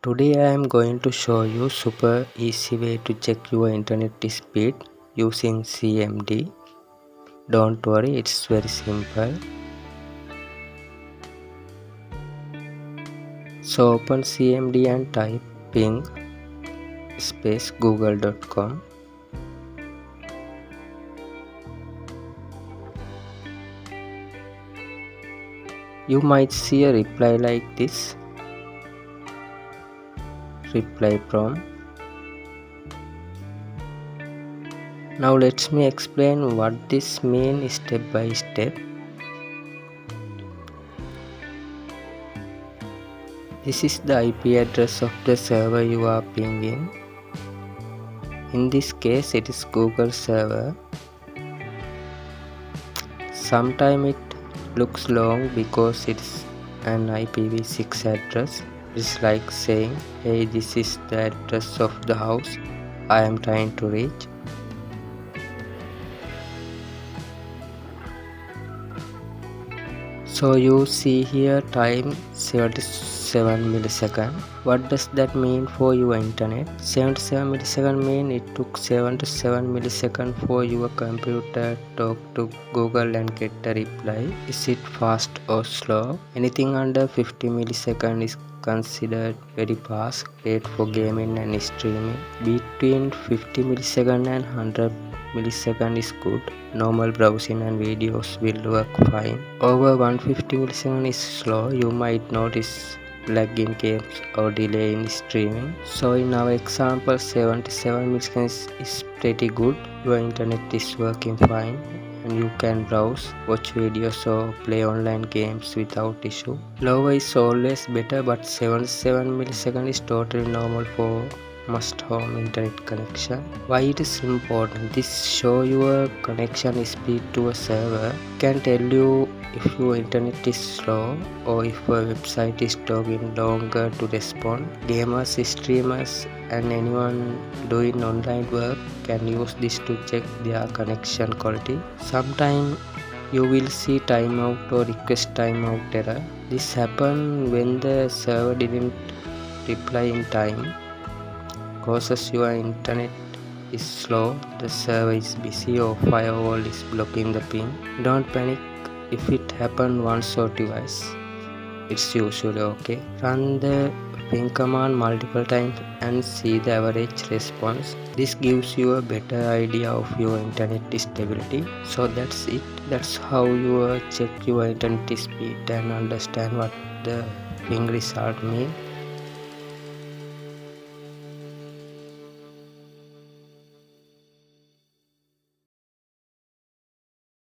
Today I am going to show you super easy way to check your internet speed using CMD. Don't worry, it's very simple. So open CMD and type ping space google.com. You might see a reply like this. Reply from. Now let me explain what this means step by step. This is the IP address of the server you are pinging. In this case it is Google server. Sometimes it looks long because it's an IPv6 address. It's like saying, hey, this is the address of the house I am trying to reach. So you see here time 77 millisecond. What does that mean for your internet? 77 millisecond mean it took 77 millisecond for your computer talk to Google and get a reply. Is it fast or slow? Anything under 50 millisecond is considered very fast, great for gaming and streaming. Between 50 millisecond and 100 millisecond is good. Normal browsing and videos will work fine. Over 150 millisecond is slow. You might notice lag in games or delay in streaming. So in our example 77 milliseconds is pretty good. Your internet is working fine and you can browse, watch videos or play online games without issue. Lower is always better, but 77 milliseconds is totally normal for must home internet connection. Why it is important? This show your connection speed to a server. Can tell you if your internet is slow or if a website is taking longer to respond. Gamers, streamers and anyone doing online work can use this to check their connection quality. Sometimes you will see timeout or request timeout error. This happens when the server didn't reply in time. Causes your internet is slow, the server is busy or firewall is blocking the ping. Don't panic if it happens once or twice. It's usually okay. Run the ping command multiple times and see the average response. This gives you a better idea of your internet stability. So that's it. That's how you check your internet speed and understand what the ping result mean.